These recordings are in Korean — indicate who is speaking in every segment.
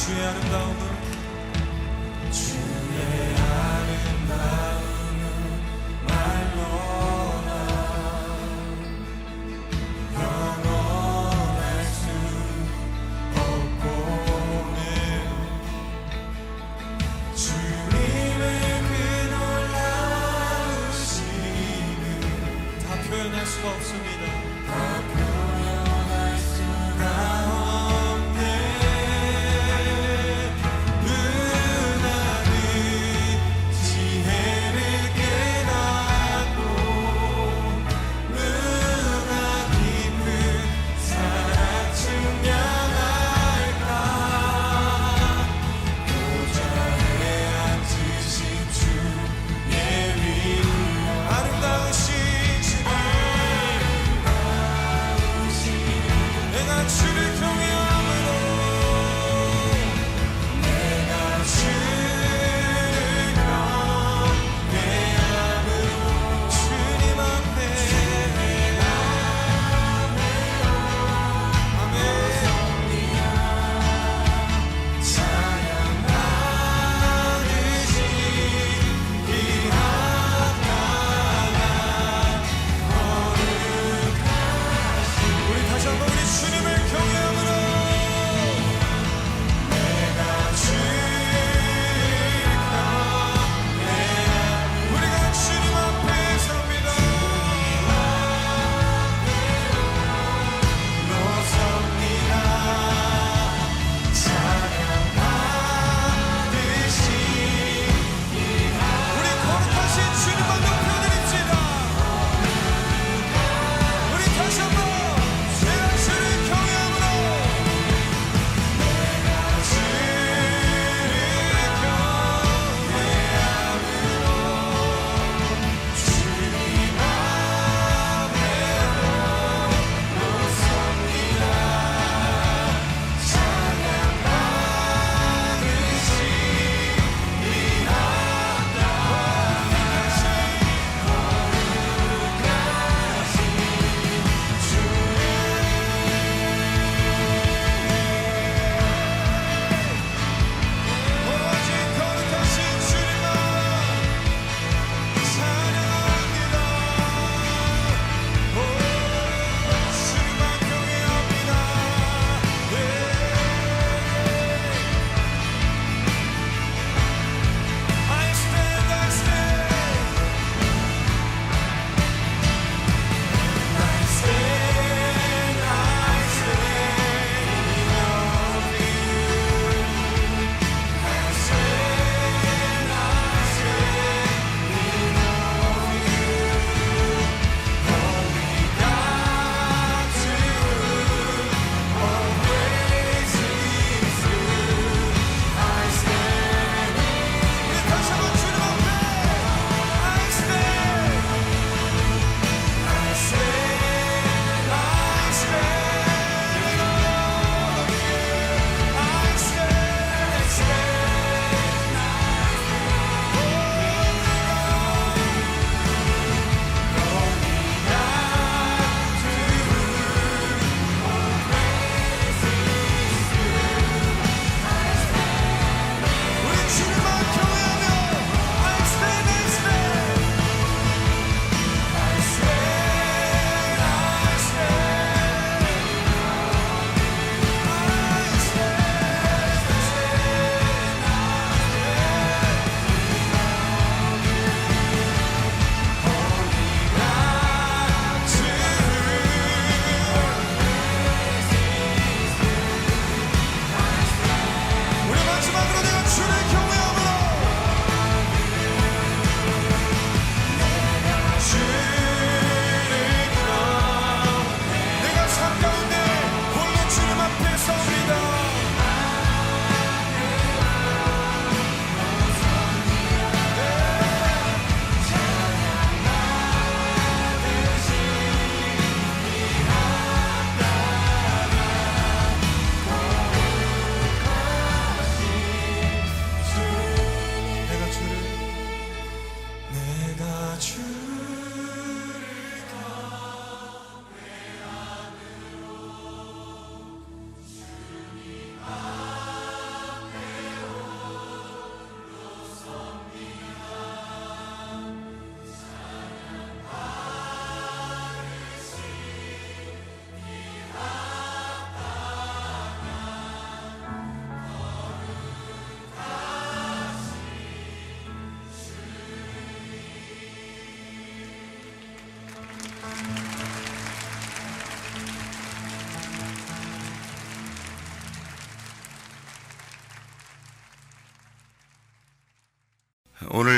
Speaker 1: 주의 아름다움은 말로나 영원할 수 없고는 주님의 그 놀라우심은 다 표현할 수가 없습니다. 다 표현할 수가 없네.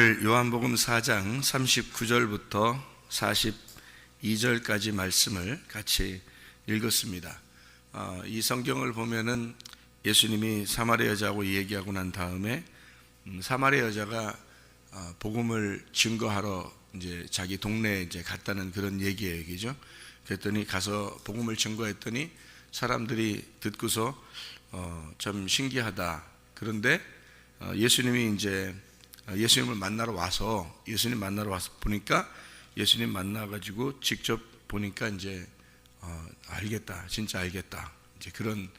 Speaker 2: 오늘 요한복음 4장 39절부터 42절까지 말씀을 같이 읽었습니다. 이 성경을 보면은 예수님이 사마리아 여자하고 얘기하고 난 다음에 사마리아 여자가 복음을 증거하러 이제 자기 동네에 이제 갔다는 그런 얘기죠. 그랬더니 가서 복음을 증거했더니 사람들이 듣고서 좀 신기하다. 그런데 예수님이 이제 예수님을 만나러 와서 보니까 예수님 만나가지고 직접 보니까 이제 알겠다, 진짜 알겠다. 이제 그런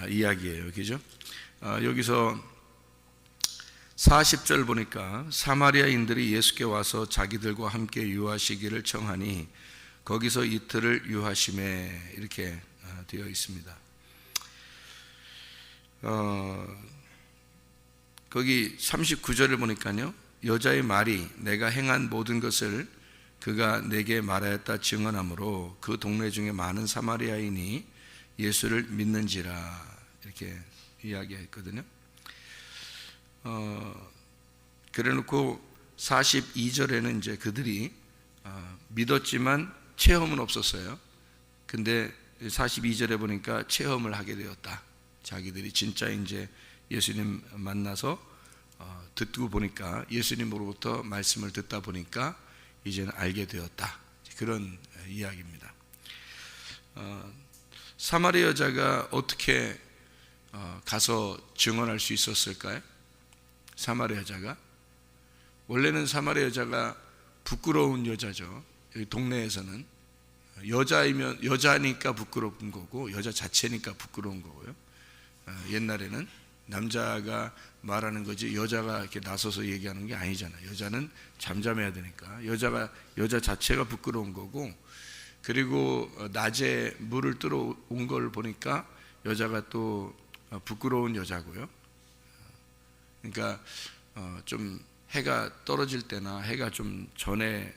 Speaker 2: 이야기예요, 그죠? 여기서 40절 보니까 사마리아인들이 예수께 와서 자기들과 함께 유하시기를 청하니 거기서 이틀을 유하심에 이렇게 되어 있습니다. 거기 39절을 보니까요, 여자의 말이 내가 행한 모든 것을 그가 내게 말하였다 증언하므로 그 동네 중에 많은 사마리아인이 예수를 믿는지라 이렇게 이야기했거든요. 그래놓고 42절에는 이제 그들이 믿었지만 체험은 없었어요. 근데 42절에 보니까 체험을 하게 되었다. 자기들이 진짜 이제 예수님 만나서 듣고 보니까 예수님으로부터 말씀을 듣다 보니까 이제는 알게 되었다. 그런 이야기입니다. 사마리아 여자가 어떻게 가서 증언할 수 있었을까요? 사마리아 여자가 원래는 사마리아 여자가 부끄러운 여자죠. 여기 동네에서는 여자니까 부끄러운 거고 여자 자체니까 부끄러운 거고요. 옛날에는 남자가 말하는 거지 여자가 이렇게 나서서 얘기하는 게 아니잖아요. 여자는 잠잠해야 되니까 여자 자체가 부끄러운 거고, 그리고 낮에 물을 뜨러 온 걸 보니까 여자가 또 부끄러운 여자고요. 그러니까 좀 해가 떨어질 때나 해가 좀 전에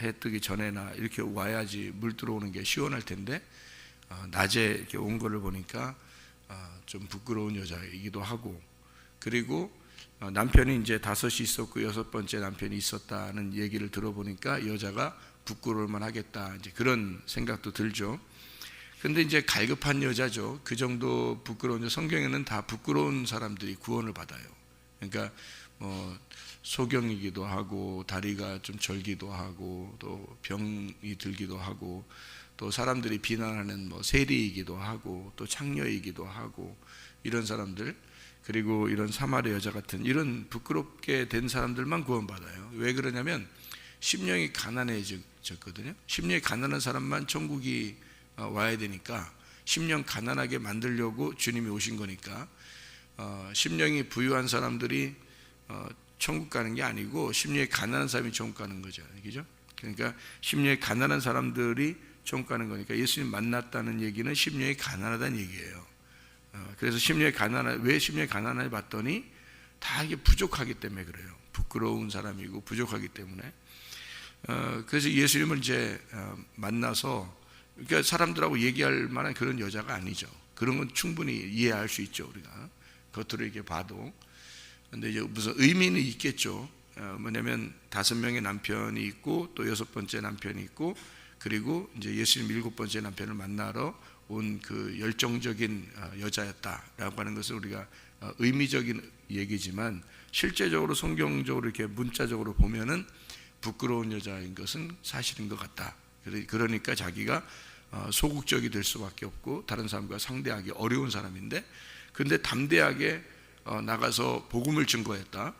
Speaker 2: 해 뜨기 전에나 이렇게 와야지 물 들어오는 게 시원할 텐데 낮에 이렇게 온 거를 보니까 좀 부끄러운 여자이기도 하고, 그리고 남편이 이제 5이 있었고 6번째 남편이 있었다는 얘기를 들어보니까 여자가 부끄러울만 하겠다, 이제 그런 생각도 들죠. 근데 이제 갈급한 여자죠. 그 정도 부끄러운 여자, 성경에는 다 부끄러운 사람들이 구원을 받아요. 그러니까 소경이기도 하고 다리가 좀 절기도 하고 또 병이 들기도 하고 또 사람들이 비난하는 세리이기도 하고 또 창녀이기도 하고 이런 사람들, 그리고 이런 사마리아 여자 같은 이런 부끄럽게 된 사람들만 구원받아요. 왜 그러냐면 심령이 가난해졌거든요. 심령이 가난한 사람만 천국이 와야 되니까, 심령 가난하게 만들려고 주님이 오신 거니까 심령이 부유한 사람들이 천국 가는 게 아니고 심령이 가난한 사람이 천국 가는 거죠. 그죠? 그러니까 심령이 가난한 사람들이 천국 가는 거니까 예수님 만났다는 얘기는 심령이 가난하다는 얘기예요. 그래서 왜 심령이 가난하게 봤더니 다 이게 부족하기 때문에 그래요. 부끄러운 사람이고 부족하기 때문에. 그래서 예수님을 이제 만나서, 그러니까 사람들하고 얘기할 만한 그런 여자가 아니죠. 그런 건 충분히 이해할 수 있죠, 우리가 겉으로 이렇게 봐도. 근데 이제 무슨 의미는 있겠죠. 뭐냐면 5명의 남편이 있고 또 6번째 남편이 있고, 그리고 이제 예수님 7번째 남편을 만나러 온 그 열정적인 여자였다라고 하는 것은 우리가 의미적인 얘기지만 실제적으로 성경적으로 이렇게 문자적으로 보면은 부끄러운 여자인 것은 사실인 것 같다. 그러니까 자기가 소극적이 될 수밖에 없고 다른 사람과 상대하기 어려운 사람인데, 근데 담대하게 나가서 복음을 증거했다.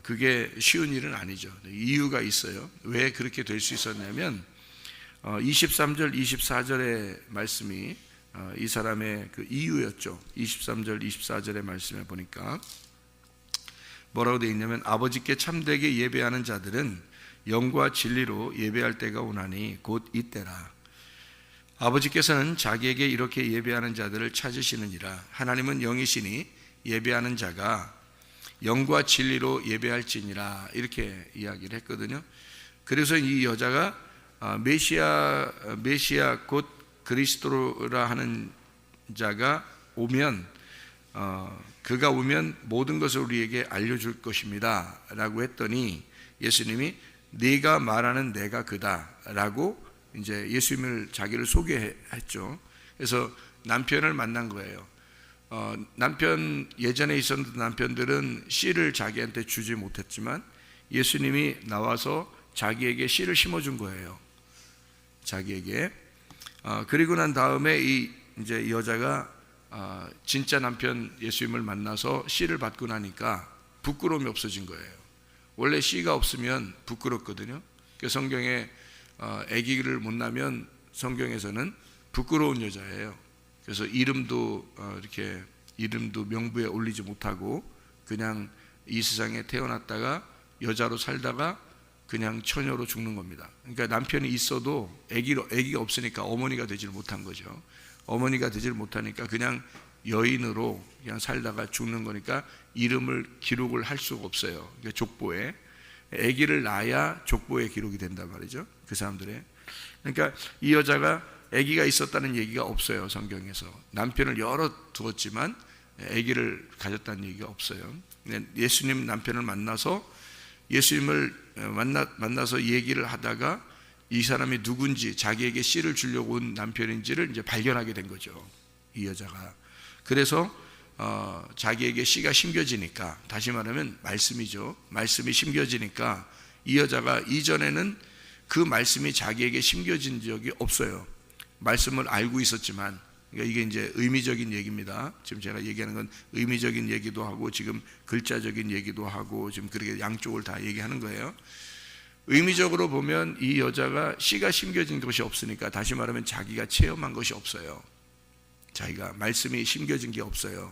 Speaker 2: 그게 쉬운 일은 아니죠. 이유가 있어요. 왜 그렇게 될 수 있었냐면 23절 24절의 말씀이 이 사람의 그 이유였죠. 23절 24절의 말씀에 보니까 뭐라고 되어 있냐면 아버지께 참되게 예배하는 자들은 영과 진리로 예배할 때가 오나니 곧 이때라. 아버지께서는 자기에게 이렇게 예배하는 자들을 찾으시느니라. 하나님은 영이시니 예배하는 자가 영과 진리로 예배할지니라, 이렇게 이야기를 했거든요. 그래서 이 여자가 메시아 곧 그리스도라 하는 자가 오면 그가 오면 모든 것을 우리에게 알려줄 것입니다 라고 했더니 예수님이 네가 말하는 내가 그다라고 이제 예수님을 자기를 소개했죠. 그래서 남편을 만난 거예요. 남편 예전에 있었던 남편들은 씨를 자기한테 주지 못했지만 예수님이 나와서 자기에게 씨를 심어준 거예요. 자기에게. 그리고 난 다음에 이제 이 여자가 진짜 남편 예수님을 만나서 씨를 받고 나니까 부끄러움이 없어진 거예요. 원래 씨가 없으면 부끄럽거든요. 성경에 아기를 못 낳으면 성경에서는 부끄러운 여자예요. 그래서 이름도 명부에 올리지 못하고 그냥 이 세상에 태어났다가 여자로 살다가 그냥 처녀로 죽는 겁니다. 그러니까 남편이 있어도 아기가 없으니까 어머니가 되질 못한 거죠. 어머니가 되질 못하니까 그냥 여인으로 그냥 살다가 죽는 거니까 이름을 기록을 할 수가 없어요. 그러니까 족보에 아기를 낳아야 족보에 기록이 된단 말이죠. 그 사람들의. 그러니까 이 여자가 아기가 있었다는 얘기가 없어요. 성경에서. 남편을 열어 두었지만 아기를 가졌다는 얘기가 없어요. 예수님 남편을 만나서 예수님을 만나서 얘기를 하다가 이 사람이 누군지 자기에게 씨를 주려고 온 남편인지를 이제 발견하게 된 거죠. 이 여자가. 그래서 자기에게 씨가 심겨지니까, 다시 말하면 말씀이죠. 말씀이 심겨지니까 이 여자가 이전에는 그 말씀이 자기에게 심겨진 적이 없어요. 말씀을 알고 있었지만, 그러니까 이게 이제 의미적인 얘기입니다. 지금 제가 얘기하는 건 의미적인 얘기도 하고 지금 글자적인 얘기도 하고 지금 그렇게 양쪽을 다 얘기하는 거예요. 의미적으로 보면 이 여자가 씨가 심겨진 것이 없으니까, 다시 말하면 자기가 체험한 것이 없어요. 자기가 말씀이 심겨진 게 없어요.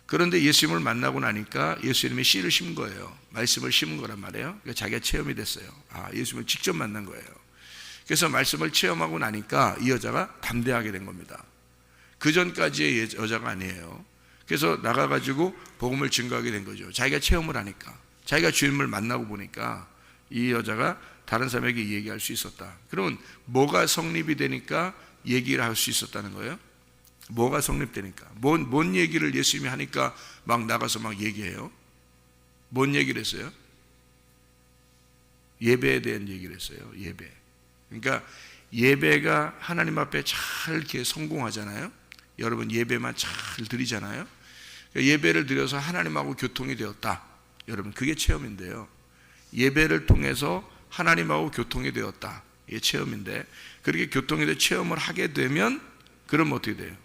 Speaker 2: 그런데 예수님을 만나고 나니까 예수님이 씨를 심은 거예요. 말씀을 심은 거란 말이에요. 그러니까 자기가 체험이 됐어요. 예수님을 직접 만난 거예요. 그래서 말씀을 체험하고 나니까 이 여자가 담대하게 된 겁니다. 그 전까지의 여자가 아니에요. 그래서 나가가지고 복음을 증거하게 된 거죠. 자기가 체험을 하니까, 자기가 주님을 만나고 보니까 이 여자가 다른 사람에게 얘기할 수 있었다. 그러면 뭐가 성립이 되니까 얘기를 할 수 있었다는 거예요? 뭐가 성립되니까? 뭔 얘기를 예수님이 하니까 막 나가서 막 얘기해요? 뭔 얘기를 했어요? 예배에 대한 얘기를 했어요. 예배. 그러니까 예배가 하나님 앞에 잘 이렇게 성공하잖아요. 여러분 예배만 잘 드리잖아요. 그러니까 예배를 드려서 하나님하고 교통이 되었다. 여러분 그게 체험인데요. 예배를 통해서 하나님하고 교통이 되었다. 이게 체험인데, 그렇게 교통이 돼 체험을 하게 되면 그러면 어떻게 돼요?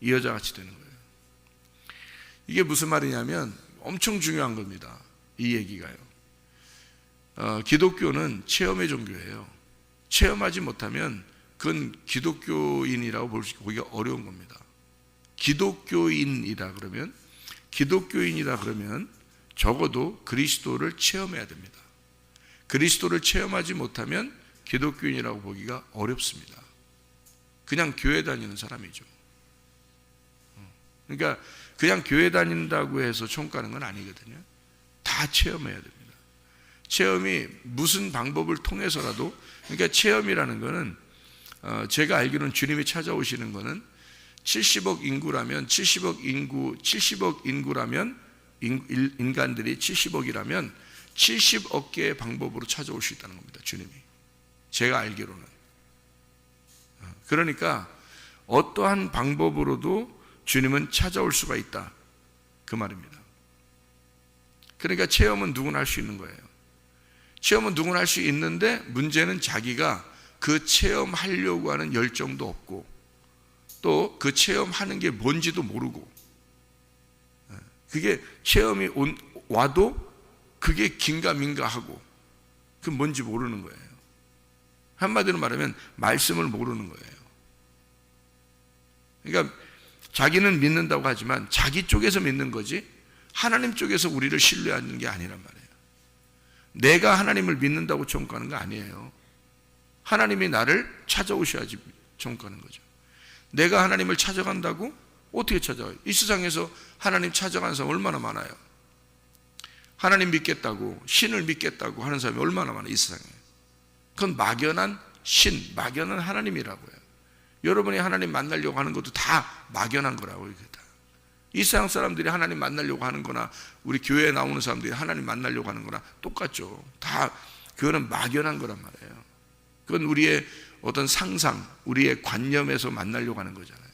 Speaker 2: 이 여자같이 되는 거예요. 이게 무슨 말이냐면 엄청 중요한 겁니다. 이 얘기가요. 기독교는 체험의 종교예요. 체험하지 못하면 그건 기독교인이라고 보기가 어려운 겁니다. 기독교인이다 그러면 적어도 그리스도를 체험해야 됩니다. 그리스도를 체험하지 못하면 기독교인이라고 보기가 어렵습니다. 그냥 교회 다니는 사람이죠. 그러니까 그냥 교회 다닌다고 해서 천국 가는 건 아니거든요. 다 체험해야 됩니다. 체험이 무슨 방법을 통해서라도, 그러니까 체험이라는 거는 제가 알기로는 주님이 찾아오시는 거는 70억 인구라면 인간들이 70억이라면 70억 개의 방법으로 찾아올 수 있다는 겁니다. 주님이. 제가 알기로는. 그러니까 어떠한 방법으로도 주님은 찾아올 수가 있다. 그 말입니다. 그러니까 체험은 누구나 할 수 있는 거예요. 체험은 누구나 할 수 있는데 문제는 자기가 그 체험하려고 하는 열정도 없고 또 그 체험하는 게 뭔지도 모르고, 그게 체험이 와도 그게 긴가민가 하고 그게 뭔지 모르는 거예요. 한마디로 말하면 말씀을 모르는 거예요. 그러니까 자기는 믿는다고 하지만 자기 쪽에서 믿는 거지 하나님 쪽에서 우리를 신뢰하는 게 아니란 말이에요. 내가 하나님을 믿는다고 천국 가는 거 아니에요. 하나님이 나를 찾아오셔야지 천국 가는 거죠. 내가 하나님을 찾아간다고? 어떻게 찾아와요? 이 세상에서 하나님 찾아가는 사람 얼마나 많아요. 하나님 믿겠다고, 신을 믿겠다고 하는 사람이 얼마나 많아요, 이 세상에. 그건 막연한 신, 막연한 하나님이라고요. 여러분이 하나님 만나려고 하는 것도 다 막연한 거라고요. 이 세상 사람들이 하나님 만나려고 하는 거나 우리 교회에 나오는 사람들이 하나님 만나려고 하는 거나 똑같죠. 다 그거는 막연한 거란 말이에요. 그건 우리의 어떤 상상, 우리의 관념에서 만나려고 하는 거잖아요.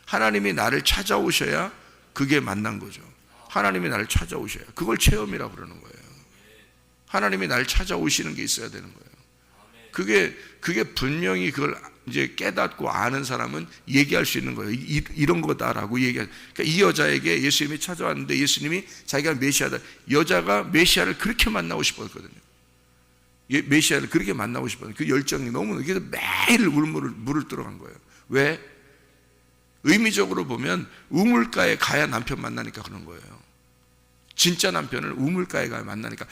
Speaker 2: 하나님이 나를 찾아오셔야 그게 만난 거죠. 하나님이 나를 찾아오셔야 그걸 체험이라고 그러는 거예요. 하나님이 나를 찾아오시는 게 있어야 되는 거예요. 그게 분명히 그걸 이제 깨닫고 아는 사람은 얘기할 수 있는 거예요. 이런 거다라고 얘기할. 그러니까 이 여자에게 예수님이 찾아왔는데 예수님이 자기가 메시아다. 여자가 메시아를 그렇게 만나고 싶었거든요. 메시아를 그렇게 만나고 싶었는데 그 열정이 너무 그래서 매일 물을 들어간 거예요. 왜? 의미적으로 보면 우물가에 가야 남편 만나니까 그런 거예요. 진짜 남편을 우물가에 가야 만나니까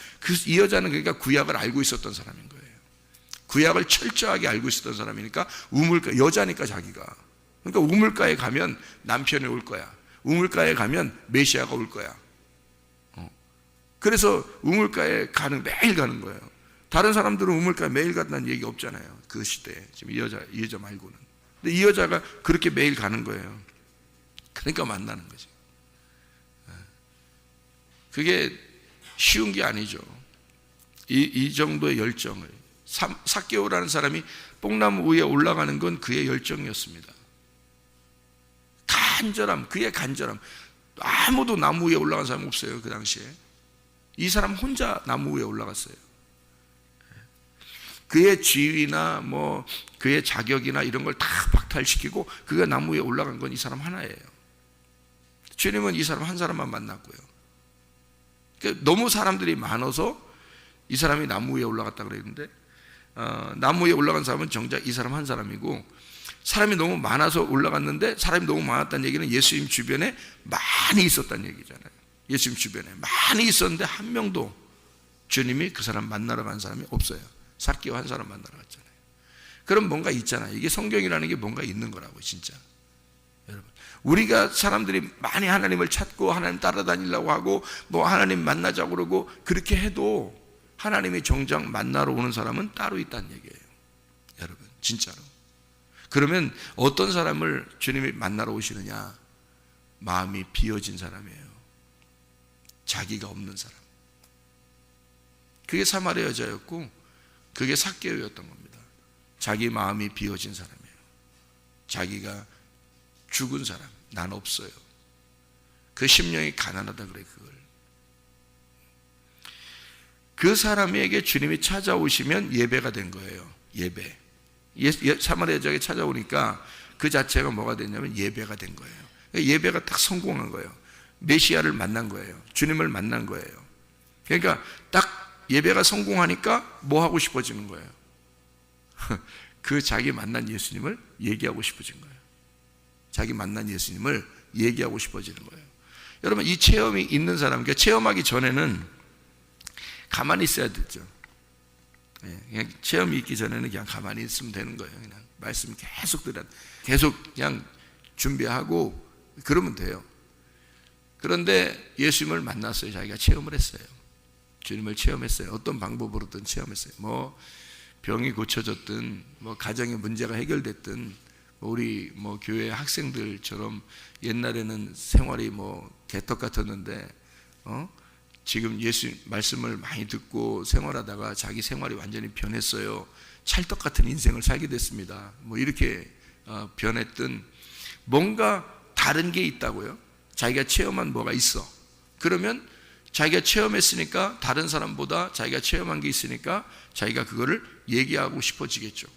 Speaker 2: 이 여자는 그러니까 구약을 알고 있었던 사람인 거예요. 구약을 철저하게 알고 있었던 사람이니까 우물가, 여자니까 자기가. 그러니까 우물가에 가면 남편이 올 거야. 우물가에 가면 메시아가 올 거야. 그래서 우물가에 매일 가는 거예요. 다른 사람들은 우물가에 매일 간다는 얘기 없잖아요. 그 시대에. 지금 이 여자 말고는. 근데 이 여자가 그렇게 매일 가는 거예요. 그러니까 만나는 거지. 그게 쉬운 게 아니죠. 이 정도의 열정을. 삭개오라는 사람이 뽕나무 위에 올라가는 건 그의 열정이었습니다. 간절함, 그의 간절함. 아무도 나무 위에 올라간 사람 없어요. 그 당시에. 이 사람 혼자 나무 위에 올라갔어요. 그의 지위나 뭐 그의 자격이나 이런 걸 다 박탈시키고 그가 나무 위에 올라간 건 이 사람 하나예요. 주님은 이 사람 한 사람만 만났고요. 그러니까 너무 사람들이 많아서 이 사람이 나무 위에 올라갔다 그랬는데 나무 위에 올라간 사람은 정작 이 사람 한 사람이고, 사람이 너무 많아서 올라갔는데 사람이 너무 많았다는 얘기는 예수님 주변에 많이 있었다는 얘기잖아요. 예수님 주변에 많이 있었는데 한 명도 주님이 그 사람 만나러 간 사람이 없어요. 삭개오 한 사람 만나러 갔잖아요. 그럼 뭔가 있잖아요. 이게 성경이라는 게 뭔가 있는 거라고. 진짜 여러분, 우리가 사람들이 많이 하나님을 찾고 하나님 따라다니려고 하고 뭐 하나님 만나자고 그러고 그렇게 해도 하나님이 정작 만나러 오는 사람은 따로 있다는 얘기예요. 여러분, 진짜로. 그러면 어떤 사람을 주님이 만나러 오시느냐? 마음이 비어진 사람이에요. 자기가 없는 사람. 그게 사마리아 여자였고 그게 삭개오였던 겁니다. 자기 마음이 비어진 사람이에요. 자기가 죽은 사람. 난 없어요. 그 심령이 가난하다 그래. 그걸. 그 사람에게 주님이 찾아오시면 예배가 된 거예요. 예배. 사마리아 여자에게 찾아오니까 그 자체가 뭐가 됐냐면 예배가 된 거예요. 예배가 딱 성공한 거예요. 메시아를 만난 거예요. 주님을 만난 거예요. 그러니까 딱 예배가 성공하니까 뭐 하고 싶어지는 거예요? 그 자기 만난 예수님을 얘기하고 싶어진 거예요. 자기 만난 예수님을 얘기하고 싶어지는 거예요. 여러분, 이 체험이 있는 사람, 그러니까 체험하기 전에는 가만히 있어야 되죠. 그냥 체험이 있기 전에는 그냥 가만히 있으면 되는 거예요. 그냥 말씀 계속 계속 그냥 준비하고 그러면 돼요. 그런데 예수님을 만났어요. 자기가 체험을 했어요. 주님을 체험했어요. 어떤 방법으로든 체험했어요. 뭐 병이 고쳐졌든 뭐 가정의 문제가 해결됐든 우리 뭐 교회 학생들처럼 옛날에는 생활이 뭐 개떡 같았는데 지금 예수 말씀을 많이 듣고 생활하다가 자기 생활이 완전히 변했어요. 찰떡 같은 인생을 살게 됐습니다. 뭐 이렇게 변했든 뭔가 다른 게 있다고요. 자기가 체험한 뭐가 있어. 그러면 자기가 체험했으니까 다른 사람보다 자기가 체험한 게 있으니까 자기가 그거를 얘기하고 싶어지겠죠.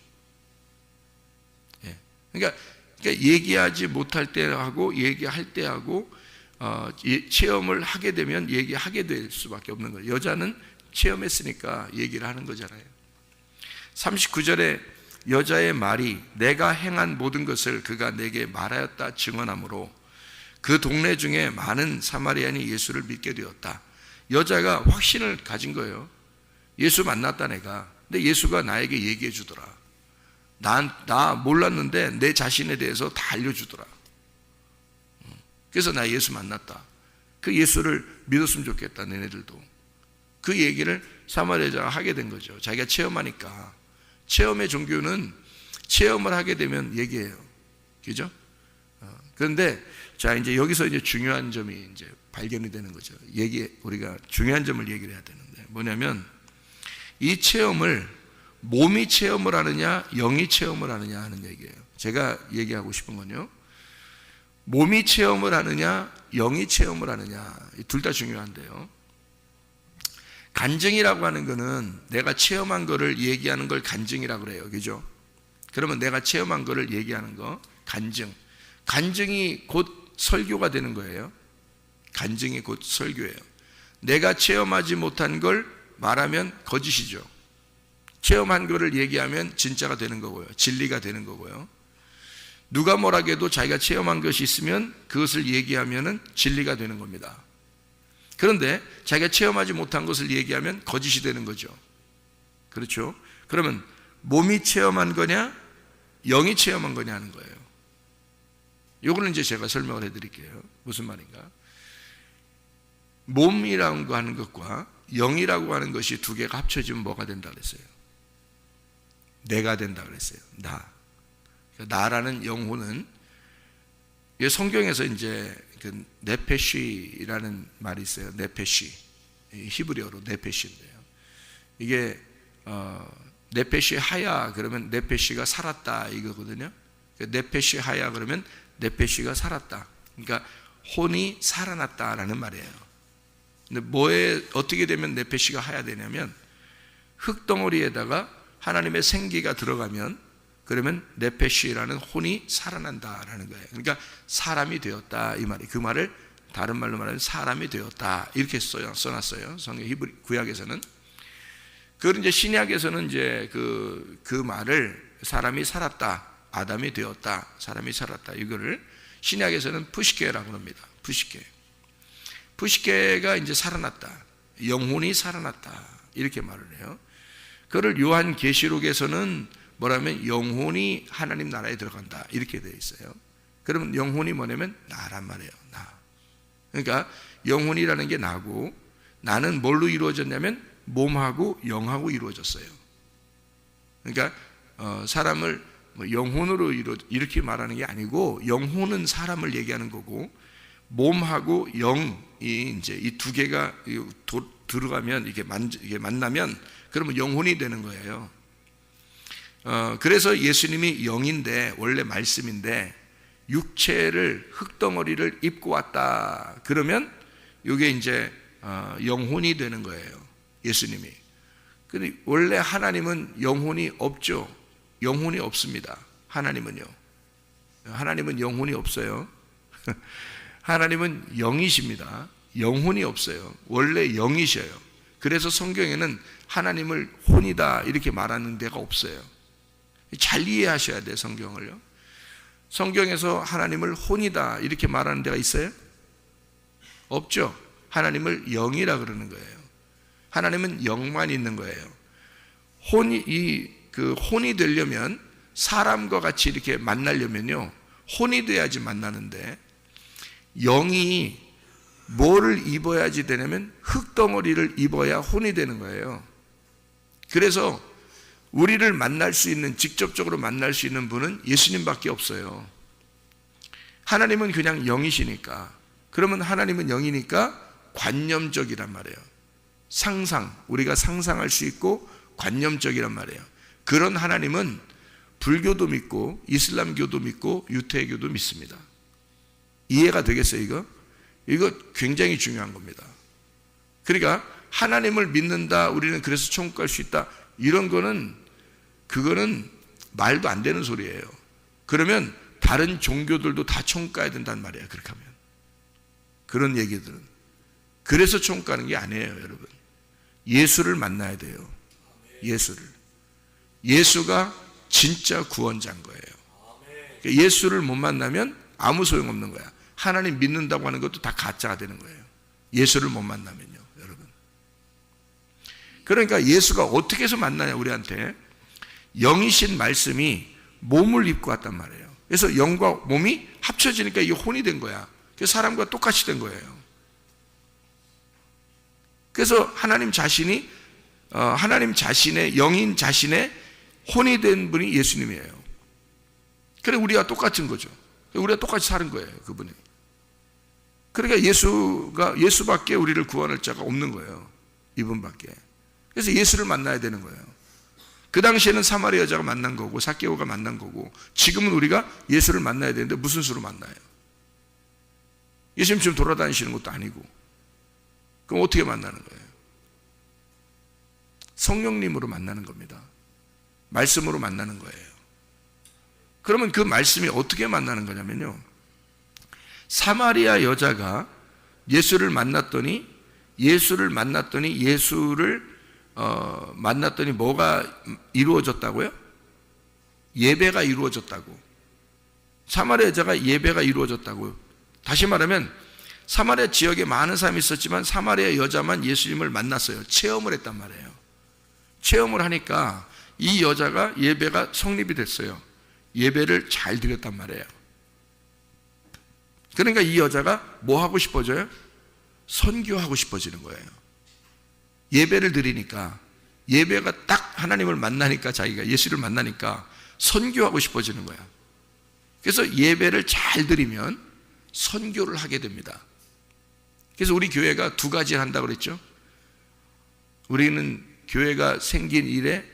Speaker 2: 그러니까 얘기하지 못할 때하고 얘기할 때하고 체험을 하게 되면 얘기하게 될 수밖에 없는 거예요. 여자는 체험했으니까 얘기를 하는 거잖아요. 39절에 여자의 말이 내가 행한 모든 것을 그가 내게 말하였다 증언하므로 그 동네 중에 많은 사마리아인이 예수를 믿게 되었다. 여자가 확신을 가진 거예요. 예수 만났다 내가. 근데 예수가 나에게 얘기해 주더라. 나 몰랐는데 내 자신에 대해서 다 알려주더라. 그래서 나 예수 만났다. 그 예수를 믿었으면 좋겠다. 너네들도. 그 얘기를 사마리아 여자가 하게 된 거죠. 자기가 체험하니까. 체험의 종교는 체험을 하게 되면 얘기해요. 그죠? 그런데 자, 이제 여기서 이제 중요한 점이 이제 발견이 되는 거죠. 우리가 중요한 점을 얘기를 해야 되는데, 뭐냐면 이 체험을 몸이 체험을 하느냐 영이 체험을 하느냐 하는 얘기예요. 제가 얘기하고 싶은 건요, 몸이 체험을 하느냐 영이 체험을 하느냐, 둘 다 중요한데요, 간증이라고 하는 거는 내가 체험한 거를 얘기하는 걸 간증이라고 그래요. 그죠? 그러면 내가 체험한 거를 얘기하는 거 간증. 간증이 곧 설교가 되는 거예요. 간증이 곧 설교예요. 내가 체험하지 못한 걸 말하면 거짓이죠. 체험한 거를 얘기하면 진짜가 되는 거고요. 진리가 되는 거고요. 누가 뭐라고 해도 자기가 체험한 것이 있으면 그것을 얘기하면 진리가 되는 겁니다. 그런데 자기가 체험하지 못한 것을 얘기하면 거짓이 되는 거죠. 그렇죠? 그러면 몸이 체험한 거냐 영이 체험한 거냐 하는 거예요. 요거는 이제 제가 설명을 해드릴게요. 무슨 말인가? 몸이라고 하는 것과 영이라고 하는 것이 두 개가 합쳐지면 뭐가 된다 그랬어요? 내가 된다 그랬어요. 나라는 영혼은, 성경에서 이제 그 네페시라는 말이 있어요. 네페시, 히브리어로 네페시인데요. 이게 네페시 하야 그러면 네페시가 살았다 이거거든요. 네페시 하야 그러면 네페시가 살았다. 그러니까 혼이 살아났다라는 말이에요. 근데 어떻게 되면 네페시가 하야 되냐면, 흙덩어리에다가 하나님의 생기가 들어가면, 그러면 네페시라는 혼이 살아난다라는 거예요. 그러니까 사람이 되었다 이 말이. 그 말을 다른 말로 말하면 사람이 되었다 이렇게 써놨어요. 성경 히브리 구약에서는. 그걸 이제 신약에서는 이제 그 말을 사람이 살았다, 아담이 되었다, 사람이 살았다, 이거를 신약에서는 푸시케라고 합니다. 푸시케가 이제 살아났다, 영혼이 살아났다 이렇게 말을 해요. 그걸 요한 계시록에서는 뭐라면 영혼이 하나님 나라에 들어간다 이렇게 되어 있어요. 그러면 영혼이 뭐냐면 나란 말이에요. 나. 그러니까 영혼이라는 게 나고, 나는 뭘로 이루어졌냐면 몸하고 영하고 이루어졌어요. 그러니까 사람을 영혼으로 이렇게 말하는 게 아니고, 영혼은 사람을 얘기하는 거고, 몸하고 영이 이제 이 두 개가 들어가면 이게 만나면 그러면 영혼이 되는 거예요. 그래서 예수님이 영인데, 원래 말씀인데 육체를, 흙덩어리를 입고 왔다 그러면 이게 이제 영혼이 되는 거예요. 예수님이. 근데 원래 하나님은 영혼이 없죠. 영혼이 없습니다. 하나님은 영혼이 없어요. 하나님은 영이십니다. 영혼이 없어요. 원래 영이셔요. 그래서 성경에는 하나님을 혼이다 이렇게 말하는 데가 없어요. 잘 이해하셔야 돼요. 성경을요. 성경에서 하나님을 혼이다 이렇게 말하는 데가 있어요? 없죠. 하나님을 영이라 그러는 거예요. 하나님은 영만 있는 거예요. 혼이 되려면, 사람과 같이 이렇게 만나려면요, 혼이 돼야지 만나는데, 영이 뭐를 입어야지 되냐면 흙덩어리를 입어야 혼이 되는 거예요. 그래서 우리를 만날 수 있는, 직접적으로 만날 수 있는 분은 예수님밖에 없어요. 하나님은 그냥 영이시니까. 그러면 하나님은 영이니까 관념적이란 말이에요. 우리가 상상할 수 있고 관념적이란 말이에요. 그런 하나님은 불교도 믿고 이슬람교도 믿고 유태교도 믿습니다. 이해가 되겠어요? 이거 굉장히 중요한 겁니다. 그러니까 하나님을 믿는다, 우리는 그래서 천국 갈 수 있다, 이런 그거는 말도 안 되는 소리예요. 그러면 다른 종교들도 다 천국 가야 된다는 말이에요. 그렇게 하면. 그런 얘기들은. 그래서 천국 가는 게 아니에요, 여러분. 예수를 만나야 돼요. 예수가 진짜 구원자인 거예요. 예수를 못 만나면 아무 소용없는 거야. 하나님 믿는다고 하는 것도 다 가짜가 되는 거예요. 예수를 못 만나면요, 여러분. 그러니까 예수가 어떻게 해서 만나냐, 우리한테. 영이신 말씀이 몸을 입고 왔단 말이에요. 그래서 영과 몸이 합쳐지니까 이게 혼이 된 거야. 그래서 사람과 똑같이 된 거예요. 그래서 하나님 자신의 영인 자신의 혼이 된 분이 예수님이에요. 그래 우리가 똑같은 거죠. 우리가 똑같이 사는 거예요, 그분이. 그러니까 예수밖에 우리를 구원할 자가 없는 거예요. 이분밖에. 그래서 예수를 만나야 되는 거예요. 그 당시에는 사마리아 여자가 만난 거고 삭개오가 만난 거고, 지금은 우리가 예수를 만나야 되는데 무슨 수로 만나요? 예수님 지금 돌아다니시는 것도 아니고. 그럼 어떻게 만나는 거예요? 성령님으로 만나는 겁니다. 말씀으로 만나는 거예요. 그러면 그 말씀이 어떻게 만나는 거냐면요, 사마리아 여자가 예수를 만났더니 뭐가 이루어졌다고요? 예배가 이루어졌다고. 사마리아 여자가 예배가 이루어졌다고요. 다시 말하면 사마리아 지역에 많은 사람이 있었지만 사마리아 여자만 예수님을 만났어요. 체험을 했단 말이에요. 체험을 하니까 이 여자가 예배가 성립이 됐어요. 예배를 잘 드렸단 말이에요. 그러니까 이 여자가 뭐 하고 싶어져요? 선교하고 싶어지는 거예요. 예배를 드리니까, 예배가 딱 하나님을 만나니까, 자기가 예수를 만나니까 선교하고 싶어지는 거야. 그래서 예배를 잘 드리면 선교를 하게 됩니다. 그래서 우리 교회가 두 가지를 한다고 그랬죠. 우리는 교회가 생긴 이래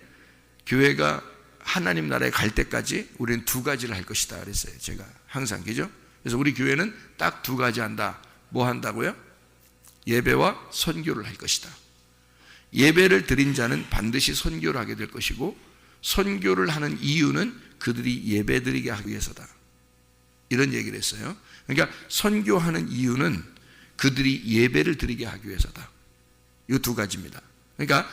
Speaker 2: 교회가 하나님 나라에 갈 때까지 우리는 두 가지를 할 것이다 그랬어요. 제가 항상, 그죠? 그래서 우리 교회는 딱 두 가지 한다. 뭐 한다고요? 예배와 선교를 할 것이다. 예배를 드린 자는 반드시 선교를 하게 될 것이고, 선교를 하는 이유는 그들이 예배 드리게 하기 위해서다. 이런 얘기를 했어요. 그러니까 선교하는 이유는 그들이 예배를 드리게 하기 위해서다. 이 두 가지입니다. 그러니까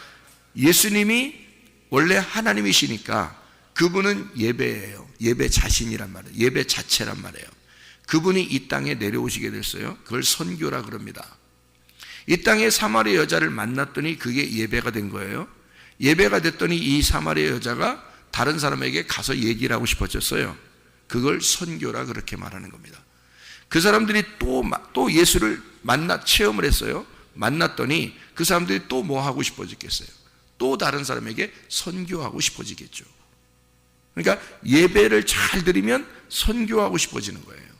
Speaker 2: 예수님이 원래 하나님이시니까 그분은 예배예요. 예배 자신이란 말이에요. 예배 자체란 말이에요. 그분이 이 땅에 내려오시게 됐어요. 그걸 선교라 그럽니다. 이 땅에 사마리아 여자를 만났더니 그게 예배가 된 거예요. 예배가 됐더니 이 사마리아 여자가 다른 사람에게 가서 얘기를 하고 싶어졌어요. 그걸 선교라 그렇게 말하는 겁니다. 그 사람들이 또 예수를 체험을 했어요. 만났더니 그 사람들이 또 뭐 하고 싶어졌겠어요? 또 다른 사람에게 선교하고 싶어지겠죠. 그러니까 예배를 잘 드리면 선교하고 싶어지는 거예요.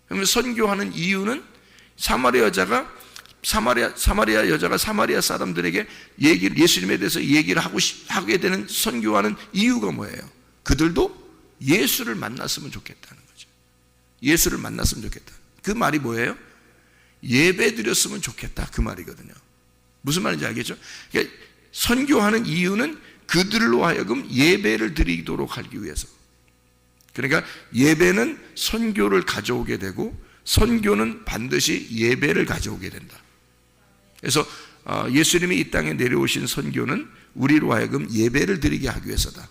Speaker 2: 그러면 선교하는 이유는 사마리아 여자가 사마리아 사람들에게 예수님에 대해서 얘기를 하게 되는, 선교하는 이유가 뭐예요? 그들도 예수를 만났으면 좋겠다는 거죠. 예수를 만났으면 좋겠다. 그 말이 뭐예요? 예배 드렸으면 좋겠다, 그 말이거든요. 무슨 말인지 알겠죠? 그러니까 선교하는 이유는 그들로 하여금 예배를 드리도록 하기 위해서. 그러니까 예배는 선교를 가져오게 되고, 선교는 반드시 예배를 가져오게 된다. 그래서 예수님이 이 땅에 내려오신 선교는 우리로 하여금 예배를 드리게 하기 위해서다.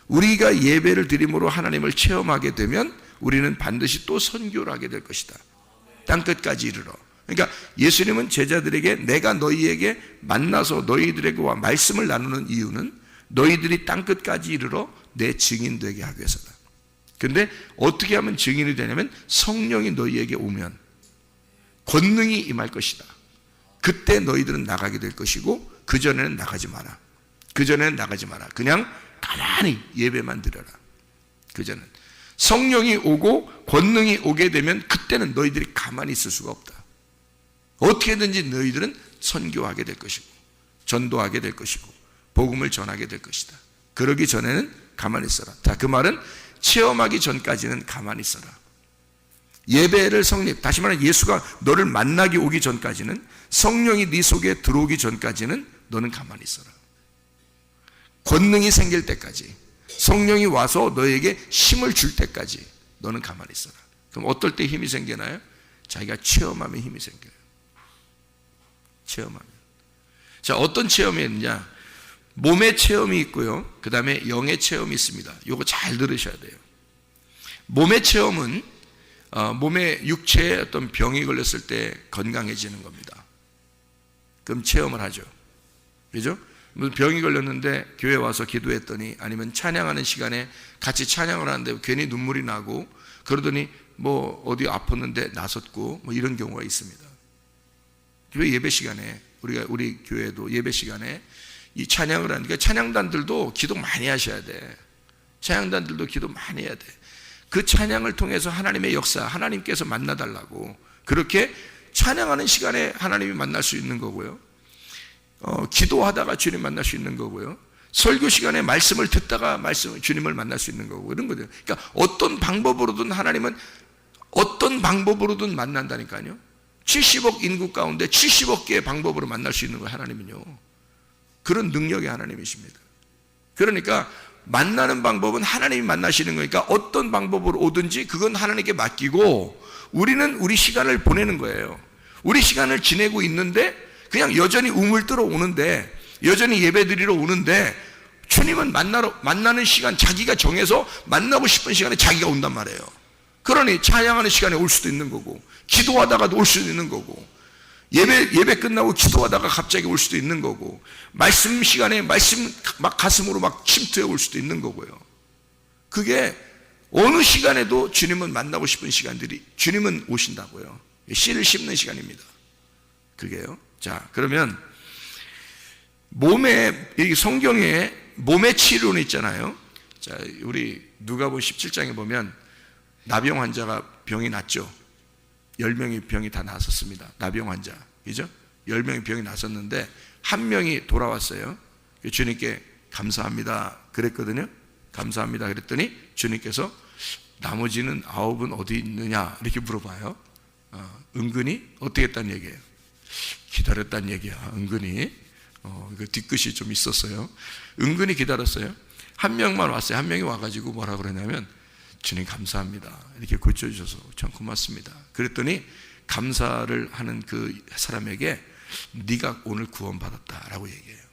Speaker 2: 우리가 예배를 드림으로 하나님을 체험하게 되면 우리는 반드시 또 선교를 하게 될 것이다. 땅끝까지 이르러. 그러니까 예수님은 제자들에게 내가 너희에게 만나서 너희들에게 말씀을 나누는 이유는 너희들이 땅끝까지 이르러 내 증인 되게 하기 위해서다. 근데 어떻게 하면 증인이 되냐면 성령이 너희에게 오면 권능이 임할 것이다. 그때 너희들은 나가게 될 것이고, 그전에는 나가지 마라. 그전에는 나가지 마라. 그냥 가만히 예배만 드려라. 그전에는 성령이 오고 권능이 오게 되면 그때는 너희들이 가만히 있을 수가 없다. 어떻게든지 너희들은 선교하게 될 것이고, 전도하게 될 것이고, 복음을 전하게 될 것이다. 그러기 전에는 가만히 있어라. 자, 그 말은 체험하기 전까지는 가만히 있어라. 예배를 다시 말하면 예수가 너를 만나기 오기 전까지는, 성령이 네 속에 들어오기 전까지는 너는 가만히 있어라. 권능이 생길 때까지, 성령이 와서 너에게 힘을 줄 때까지 너는 가만히 있어라. 그럼 어떨 때 힘이 생기나요? 자기가 체험하면 힘이 생겨요. 체험하면. 자, 어떤 체험이 있느냐? 몸의 체험이 있고요, 그 다음에 영의 체험이 있습니다. 이거 잘 들으셔야 돼요. 몸의 체험은 몸의 육체에 어떤 병이 걸렸을 때 건강해지는 겁니다. 그럼 체험을 하죠. 그죠? 무슨 병이 걸렸는데 교회 와서 기도했더니, 아니면 찬양하는 시간에 같이 찬양을 하는데 괜히 눈물이 나고, 그러더니 뭐 어디 아팠는데 나섰고, 뭐 이런 경우가 있습니다. 교회 예배 시간에, 우리 교회도 예배 시간에 이 찬양을 하니까 찬양단들도 기도 많이 하셔야 돼. 찬양단들도 기도 많이 해야 돼. 그 찬양을 통해서 하나님의 역사, 하나님께서 만나달라고, 그렇게 찬양하는 시간에 하나님이 만날 수 있는 거고요. 기도하다가 주님 만날 수 있는 거고요. 설교 시간에 말씀을 듣다가 주님을 만날 수 있는 거고, 이런 거죠. 그러니까 어떤 방법으로든 하나님은 어떤 방법으로든 만난다니까요. 70억 인구 가운데 70억 개의 방법으로 만날 수 있는 거예요, 하나님은요. 그런 능력의 하나님이십니다. 그러니까 만나는 방법은 하나님이 만나시는 거니까 어떤 방법으로 오든지 그건 하나님께 맡기고, 우리는 우리 시간을 보내는 거예요. 우리 시간을 지내고 있는데 그냥 여전히 우물뜨러 오는데, 여전히 예배드리러 오는데, 주님은 만나는 시간 자기가 정해서 만나고 싶은 시간에 자기가 온단 말이에요. 그러니 찬양하는 시간에 올 수도 있는 거고, 기도하다가도 올 수도 있는 거고, 예배 끝나고 기도하다가 갑자기 올 수도 있는 거고, 말씀 시간에 말씀 막 가슴으로 막 침투해 올 수도 있는 거고요. 그게 어느 시간에도 주님은 만나고 싶은 시간들이, 주님은 오신다고요. 씨를 심는 시간입니다. 그게요. 자, 그러면 성경에 몸의 치료는 있잖아요. 자, 우리 누가복음 17장에 보면 나병 환자가 병이 났죠. 10명이 병이 다 났었습니다. 나병 환자. 그죠? 10명이 병이 났었는데 한 명이 돌아왔어요. 주님께 감사합니다 그랬거든요. 감사합니다 그랬더니 주님께서 나머지는 9은 어디 있느냐 이렇게 물어봐요. 은근히 어떻게 했다는 얘기예요? 기다렸다는 얘기야. 은근히 그 뒤끝이 좀 있었어요. 은근히 기다렸어요. 한 명만 왔어요. 한 명이 와가지고 뭐라 그러냐면, 주님 감사합니다, 이렇게 고쳐주셔서 참 고맙습니다. 그랬더니 감사를 하는 그 사람에게 네가 오늘 구원받았다라고 얘기해요.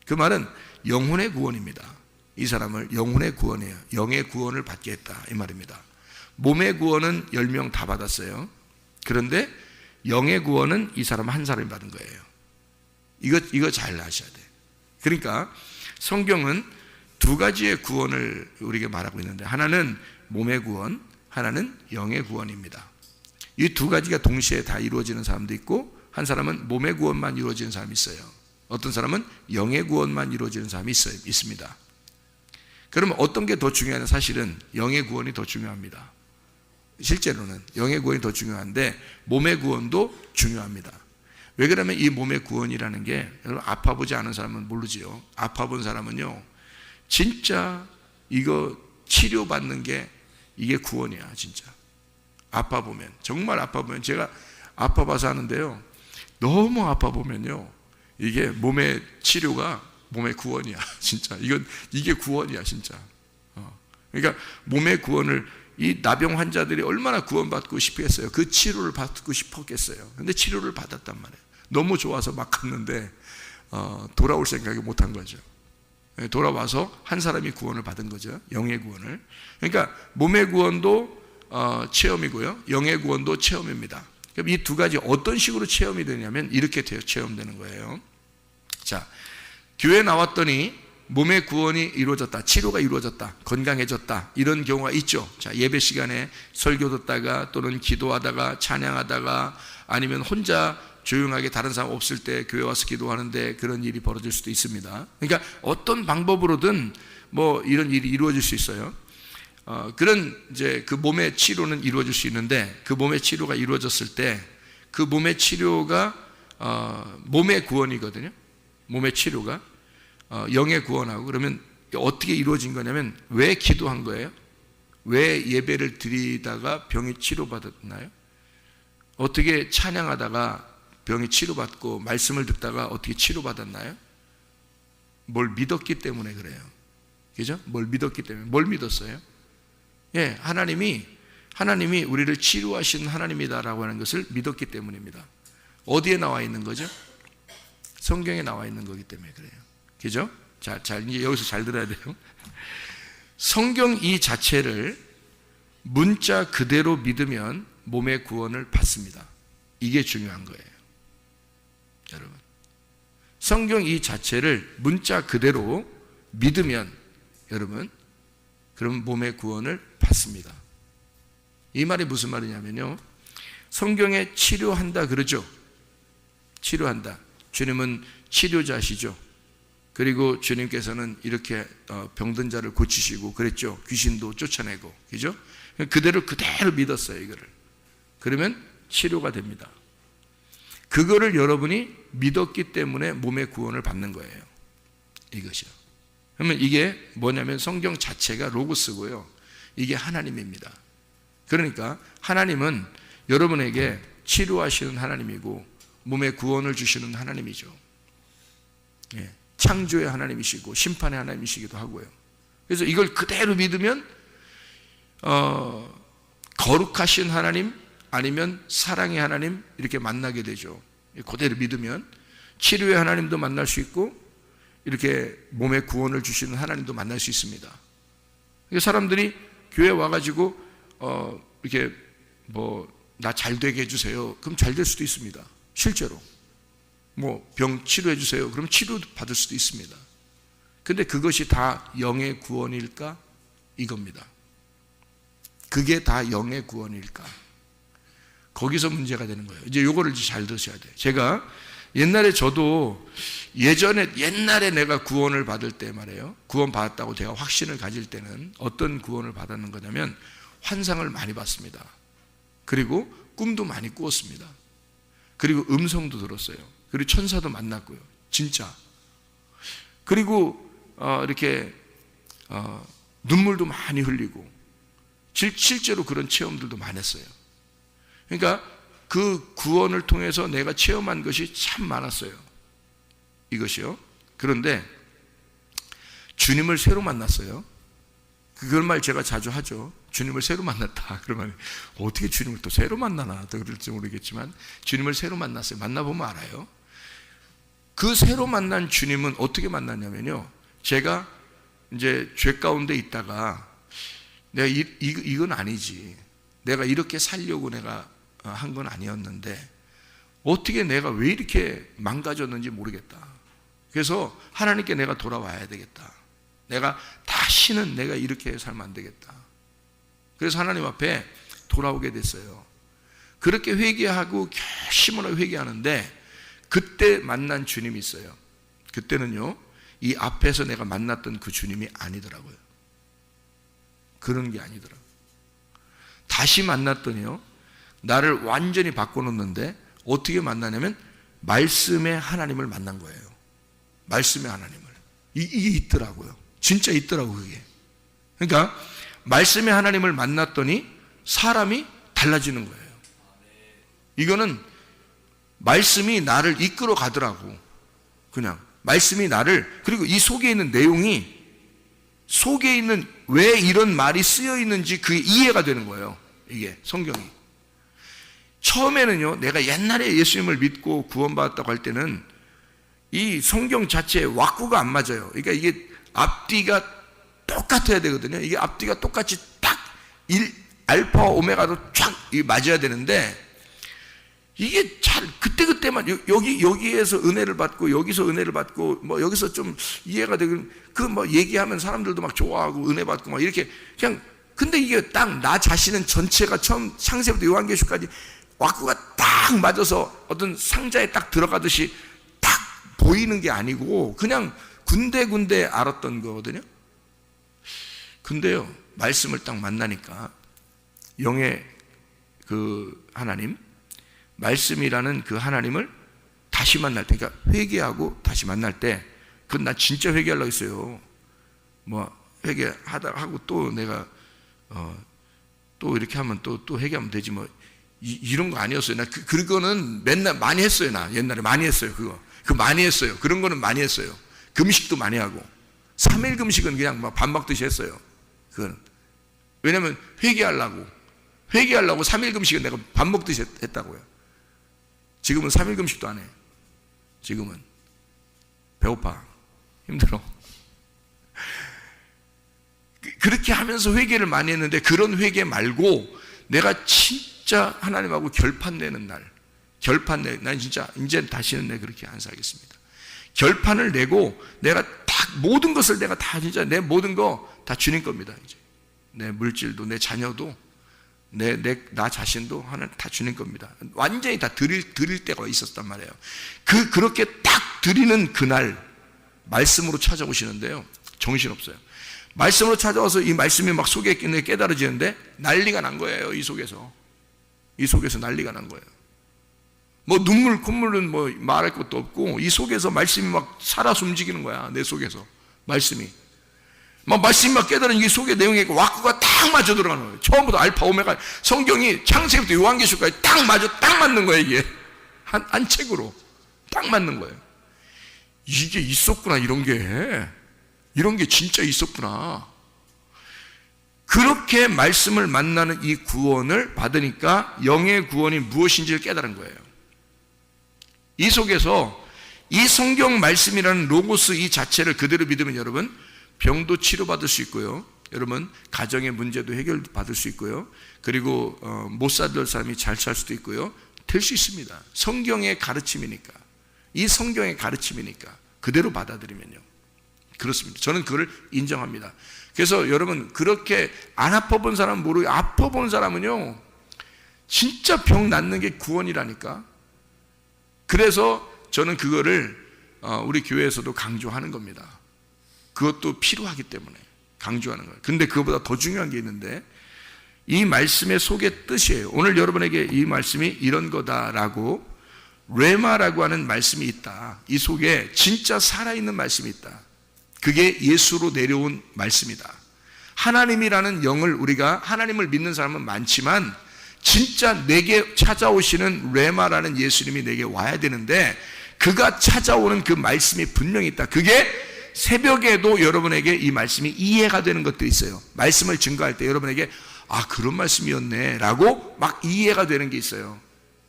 Speaker 2: 그 말은 영혼의 구원입니다. 이 사람을 영혼의 구원이에요. 영의 구원을 받게 했다, 이 말입니다. 몸의 구원은 10명 다 받았어요. 그런데 영의 구원은 이 사람 한 사람이 받은 거예요. 이거 잘 아셔야 돼요. 그러니까 성경은 두 가지의 구원을 우리에게 말하고 있는데, 하나는 몸의 구원, 하나는 영의 구원입니다. 이 두 가지가 동시에 다 이루어지는 사람도 있고, 한 사람은 몸의 구원만 이루어지는 사람이 있어요. 어떤 사람은 영의 구원만 이루어지는 사람이 있습니다. 그러면 어떤 게 더 중요하냐? 사실은 영의 구원이 더 중요합니다. 실제로는 영의 구원이 더 중요한데 몸의 구원도 중요합니다. 왜 그러면 이 몸의 구원이라는 게, 여러분 아파보지 않은 사람은 모르지요. 아파본 사람은요, 진짜 이거 치료받는 게 이게 구원이야. 진짜 아파보면, 정말 아파보면, 제가 아파봐서 하는데요, 너무 아파보면요, 이게 몸의 치료가 몸의 구원이야. 진짜 이게 구원이야 진짜. 그러니까 몸의 구원을, 이 나병 환자들이 얼마나 구원받고 싶겠어요. 그 치료를 받고 싶었겠어요. 근데 치료를 받았단 말이에요. 너무 좋아서 막 갔는데 돌아올 생각이 못한 거죠. 돌아와서 한 사람이 구원을 받은 거죠. 영의 구원을. 그러니까 몸의 구원도 체험이고요, 영의 구원도 체험입니다. 이 두 가지 어떤 식으로 체험이 되냐면 이렇게 체험되는 거예요. 자, 교회 나왔더니 몸의 구원이 이루어졌다, 치료가 이루어졌다, 건강해졌다, 이런 경우가 있죠. 자, 예배 시간에 설교 듣다가 또는 기도하다가 찬양하다가 아니면 혼자 조용하게 다른 사람 없을 때 교회 와서 기도하는데 그런 일이 벌어질 수도 있습니다. 그러니까 어떤 방법으로든 뭐 이런 일이 이루어질 수 있어요. 그런 이제 그 몸의 치료는 이루어질 수 있는데, 그 몸의 치료가 이루어졌을 때 그 몸의 치료가 몸의 구원이거든요. 몸의 치료가 영의 구원하고, 그러면 어떻게 이루어진 거냐면, 왜 기도한 거예요? 왜 예배를 드리다가 병이 치료받았나요? 어떻게 찬양하다가 병이 치료받고 말씀을 듣다가 어떻게 치료받았나요? 뭘 믿었기 때문에 그래요. 그죠? 뭘 믿었기 때문에. 뭘 믿었어요? 예, 하나님이 우리를 치료하신 하나님이다라고 하는 것을 믿었기 때문입니다. 어디에 나와 있는 거죠? 성경에 나와 있는 거기 때문에 그래요. 그죠? 자, 이제 여기서 잘 들어야 돼요. 성경 이 자체를 문자 그대로 믿으면 몸의 구원을 받습니다. 이게 중요한 거예요. 여러분, 성경 이 자체를 문자 그대로 믿으면 여러분, 그럼 몸의 구원을 받습니다. 이 말이 무슨 말이냐면요, 성경에 치료한다 그러죠. 치료한다. 주님은 치료자시죠. 그리고 주님께서는 이렇게 병든 자를 고치시고 그랬죠. 귀신도 쫓아내고, 그죠? 그대로 믿었어요, 이거를. 그러면 치료가 됩니다. 그거를 여러분이 믿었기 때문에 몸의 구원을 받는 거예요. 이것이요. 그러면 이게 뭐냐면 성경 자체가 로고스고요. 이게 하나님입니다. 그러니까 하나님은 여러분에게 치료하시는 하나님이고 몸의 구원을 주시는 하나님이죠. 예, 창조의 하나님이시고 심판의 하나님이시기도 하고요. 그래서 이걸 그대로 믿으면 거룩하신 하나님 아니면 사랑의 하나님 이렇게 만나게 되죠. 그대로 믿으면 치료의 하나님도 만날 수 있고 이렇게 몸의 구원을 주시는 하나님도 만날 수 있습니다. 사람들이 교회 와가지고 이렇게 나 잘 되게 해주세요. 그럼 잘 될 수도 있습니다. 실제로 병 치료해 주세요. 그럼 치료 받을 수도 있습니다. 근데 그것이 다 영의 구원일까? 이겁니다. 그게 다 영의 구원일까? 거기서 문제가 되는 거예요. 이제 요거를 잘 들으셔야 돼요. 제가 저도 옛날에 내가 구원을 받을 때 말이에요. 구원 받았다고 제가 확신을 가질 때는 어떤 구원을 받았는 거냐면 환상을 많이 봤습니다. 그리고 꿈도 많이 꾸었습니다. 그리고 음성도 들었어요. 그리고 천사도 만났고요. 진짜. 그리고 이렇게 눈물도 많이 흘리고 실제로 그런 체험들도 많았어요. 그러니까 그 구원을 통해서 내가 체험한 것이 참 많았어요. 이것이요. 그런데 주님을 새로 만났어요. 그런 말 제가 자주 하죠. 주님을 새로 만났다. 그러면 어떻게 주님을 또 새로 만나나 또 그럴지 모르겠지만 주님을 새로 만났어요. 만나보면 알아요. 그 새로 만난 주님은 어떻게 만났냐면요. 제가 이제 죄 가운데 있다가 내가 이건 아니지. 내가 이렇게 살려고 내가 한 건 아니었는데 어떻게 내가 왜 이렇게 망가졌는지 모르겠다. 그래서 하나님께 내가 돌아와야 되겠다. 내가 다시는 내가 이렇게 살면 안 되겠다. 그래서 하나님 앞에 돌아오게 됐어요. 그렇게 회개하고 심으로 회개하는데 그때 만난 주님이 있어요. 그때는요, 이 앞에서 내가 만났던 그 주님이 아니더라고요. 그런 게 아니더라고요. 다시 만났더니요, 나를 완전히 바꿔놓는데 어떻게 만나냐면 말씀의 하나님을 만난 거예요. 말씀의 하나님을. 이게 있더라고요. 진짜 있더라고요, 그게. 그러니까 말씀의 하나님을 만났더니 사람이 달라지는 거예요. 이거는 말씀이 나를 이끌어 가더라고. 그냥 말씀이 나를, 그리고 이 속에 있는 내용이 속에 있는 왜 이런 말이 쓰여 있는지 그게 이해가 되는 거예요. 이게 성경이. 처음에는요, 내가 옛날에 예수님을 믿고 구원받았다고 할 때는 이 성경 자체에 왁구가 안 맞아요. 그러니까 이게 앞뒤가 똑같아야 되거든요. 이게 앞뒤가 똑같이 딱 알파와 오메가도 쫙 맞아야 되는데 이게 잘 그때만 여기에서 은혜를 받고 여기서 은혜를 받고 여기서 좀 이해가 되고 얘기하면 사람들도 막 좋아하고 은혜 받고 막 이렇게 그냥. 근데 이게 딱 나 자신은 전체가 처음 창세부터 요한계시까지 왁구가 딱 맞아서 어떤 상자에 딱 들어가듯이 딱 보이는 게 아니고 그냥 군데군데 알았던 거거든요. 근데요, 말씀을 딱 만나니까 영의 그 하나님, 말씀이라는 그 하나님을 다시 만날 때, 그러니까 회개하고 다시 만날 때, 그건 나 진짜 회개하려고 했어요. 회개하다 하고 또 내가 또 이렇게 하면 또 회개하면 되지 이런 거 아니었어요. 나 그거는 맨날 많이 했어요. 나 옛날에 많이 했어요. 그거 많이 했어요. 그런 거는 많이 했어요. 금식도 많이 하고 3일 금식은 그냥 밥 먹듯이 했어요. 그건 왜냐면 회개하려고 3일 금식은 내가 밥 먹듯이 했다고요. 지금은 3일 금식도 안 해. 지금은 배고파, 힘들어. 그렇게 하면서 회개를 많이 했는데 그런 회개 말고 내가 진짜 하나님하고 결판내는 날, 난 진짜 이제 다시는 내가 그렇게 안 살겠습니다. 결판을 내고 내가 다 모든 것을 내가 다 진짜 내 모든 거 다 주님 겁니다. 이제 내 물질도 내 자녀도 나 자신도 하나 다 주님 겁니다. 완전히 다 드릴 때가 있었단 말이에요. 그렇게 딱 드리는 그날 말씀으로 찾아오시는데요, 정신없어요. 말씀으로 찾아와서 이 말씀이 막 속에 깨달아지는데 난리가 난 거예요. 이 속에서 난리가 난 거예요. 뭐 눈물 콧물은 뭐 말할 것도 없고, 이 속에서 말씀이 막 살아서 움직이는 거야. 내 속에서 말씀이 막 깨달은 이 속의 내용에 와꾸가 딱 맞아 들어가는 거예요. 처음부터 알파 오메가, 성경이 창세기부터 요한계시록까지 딱 맞는 거예요. 이게 한 책으로 딱 맞는 거예요. 이게 있었구나. 이런 게 진짜 있었구나. 그렇게 말씀을 만나는 이 구원을 받으니까 영의 구원이 무엇인지를 깨달은 거예요. 이 속에서 이 성경 말씀이라는 로고스 이 자체를 그대로 믿으면 여러분, 병도 치료받을 수 있고요, 여러분 가정의 문제도 해결받을 수 있고요, 그리고 못 살던 사람이 잘 살 수도 있고요, 될 수 있습니다. 성경의 가르침이니까, 이 성경의 가르침이니까 그대로 받아들이면요, 그렇습니다. 저는 그걸 인정합니다. 그래서 여러분, 그렇게 안 아파본 사람은 모르고, 아파본 사람은요 진짜 병 낫는 게 구원이라니까. 그래서 저는 그거를 우리 교회에서도 강조하는 겁니다. 그것도 필요하기 때문에 강조하는 거예요. 근데 그것보다 더 중요한 게 있는데, 이 말씀의 속의 뜻이에요. 오늘 여러분에게 이 말씀이 이런 거다라고, 레마라고 하는 말씀이 있다. 이 속에 진짜 살아있는 말씀이 있다. 그게 예수로 내려온 말씀이다. 하나님이라는 영을, 우리가 하나님을 믿는 사람은 많지만 진짜 내게 찾아오시는 레마라는 예수님이 내게 와야 되는데, 그가 찾아오는 그 말씀이 분명히 있다. 그게 새벽에도 여러분에게 이 말씀이 이해가 되는 것들이 있어요. 말씀을 증거할 때 여러분에게 그런 말씀이었네 라고 막 이해가 되는 게 있어요.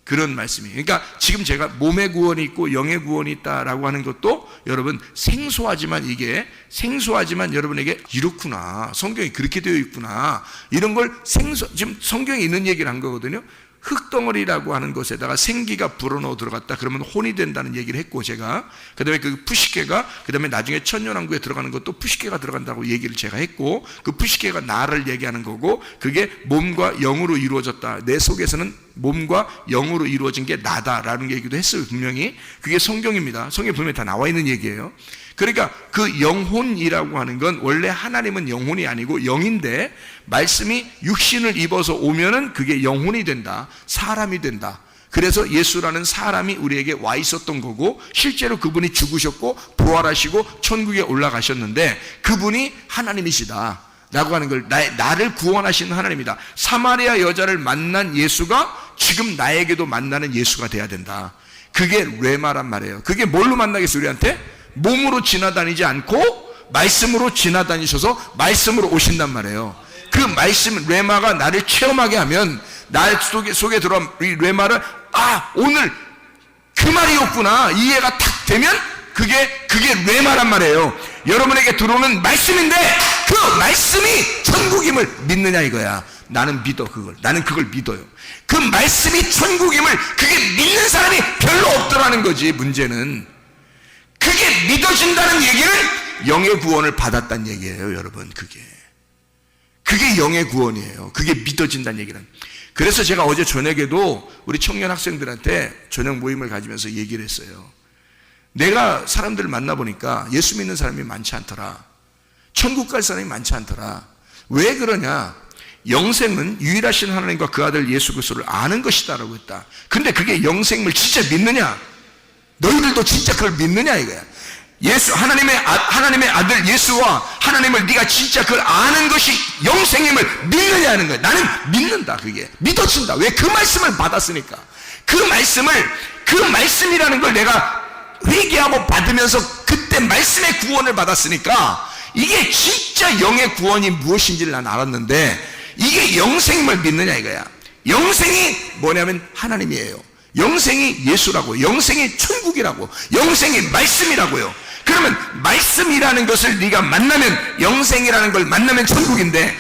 Speaker 2: 그런 말씀이. 그러니까 지금 제가 몸의 구원이 있고 영의 구원이 있다라고 하는 것도 여러분 생소하지만 여러분에게 이렇구나, 성경이 그렇게 되어 있구나, 이런 걸 지금 성경에 있는 얘기를 한 거거든요. 흙덩어리라고 하는 것에다가 생기가 불어넣어 들어갔다 그러면 혼이 된다는 얘기를 했고, 제가 그 다음에 그 푸시케가 그 다음에 나중에 천년왕국에 들어가는 것도 푸시케가 들어간다고 얘기를 제가 했고, 그 푸시케가 나를 얘기하는 거고, 그게 몸과 영으로 이루어졌다, 내 속에서는 몸과 영으로 이루어진 게 나다라는 얘기도 했어요. 분명히 그게 성경입니다. 성경에 분명히 다 나와 있는 얘기예요. 그러니까 그 영혼이라고 하는 건, 원래 하나님은 영혼이 아니고 영인데 말씀이 육신을 입어서 오면은 그게 영혼이 된다, 사람이 된다. 그래서 예수라는 사람이 우리에게 와 있었던 거고, 실제로 그분이 죽으셨고 부활하시고 천국에 올라가셨는데 그분이 하나님이시다 라고 하는 걸, 나를 구원하시는 하나님이다. 사마리아 여자를 만난 예수가 지금 나에게도 만나는 예수가 돼야 된다. 그게 레마란 말이에요. 그게 뭘로 만나겠어요? 우리한테 몸으로 지나다니지 않고 말씀으로 지나다니셔서 말씀으로 오신단 말이에요. 그 말씀 레마가 나를 체험하게 하면, 나 속에 들어온 이 레마를 오늘 그 말이었구나 이해가 탁 되면 그게 레마란 말이에요. 여러분에게 들어오는 말씀인데 그 말씀이 천국임을 믿느냐 이거야. 나는 믿어 그걸. 나는 그걸 믿어요. 그 말씀이 천국임을 그게 믿는 사람이 별로 없더라는 거지. 문제는 그게 믿어진다는 얘기는 영의 구원을 받았다는 얘기예요. 여러분, 그게 영의 구원이에요. 그게 믿어진다는 얘기는. 그래서 제가 어제 저녁에도 우리 청년 학생들한테 저녁 모임을 가지면서 얘기를 했어요. 내가 사람들을 만나보니까 예수 믿는 사람이 많지 않더라. 천국 갈 사람이 많지 않더라. 왜 그러냐? 영생은 유일하신 하나님과 그 아들 예수 그리스도를 아는 것이다라고 했다. 근데 그게 영생을 진짜 믿느냐? 너희들도 진짜 그걸 믿느냐 이거야. 하나님의 아들 예수와 하나님을 네가 진짜 그걸 아는 것이 영생임을 믿느냐 하는 거야. 나는 믿는다. 그게 믿어진다. 왜? 그 말씀을 받았으니까. 그 말씀이라는 걸 내가 회개하고 받으면서 그때 말씀의 구원을 받았으니까 이게 진짜 영의 구원이 무엇인지를 난 알았는데, 이게 영생임을 믿느냐 이거야. 영생이 뭐냐면 하나님이에요. 영생이 예수라고, 영생이 천국이라고, 영생이 말씀이라고요. 그러면 말씀이라는 것을 네가 만나면, 영생이라는 걸 만나면 천국인데,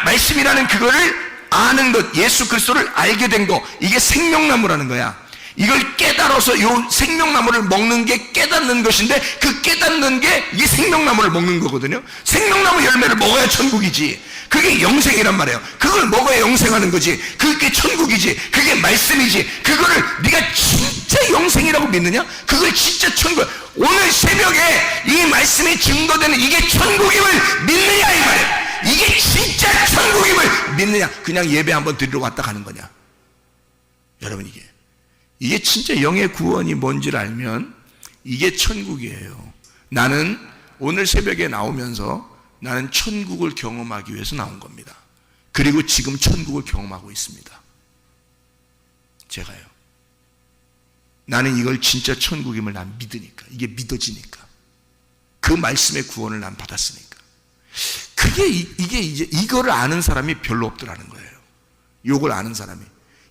Speaker 2: 말씀이라는 그거를 아는 것, 예수 그리스도를 알게 된 거, 이게 생명나무라는 거야. 이걸 깨달아서 이 생명나무를 먹는 게 깨닫는 것인데, 그 깨닫는 게 이 생명나무를 먹는 거거든요. 생명나무 열매를 먹어야 천국이지. 그게 영생이란 말이에요. 그걸 먹어야 영생하는 거지. 그게 천국이지. 그게 말씀이지. 그거를 네가 진짜 진짜 영생이라고 믿느냐? 그걸 진짜 천국, 오늘 새벽에 이 말씀이 증거되는 이게 천국임을 믿느냐 이 말이에요. 이게 진짜 천국임을 믿느냐? 그냥 예배 한번 드리러 왔다 가는 거냐? 여러분, 이게 진짜 영의 구원이 뭔지를 알면 이게 천국이에요. 나는 오늘 새벽에 나오면서 나는 천국을 경험하기 위해서 나온 겁니다. 그리고 지금 천국을 경험하고 있습니다. 제가요. 나는 이걸 진짜 천국임을 난 믿으니까, 이게 믿어지니까, 그 말씀의 구원을 난 받았으니까. 이게 이제 이거를 아는 사람이 별로 없더라는 거예요. 이걸 아는 사람이.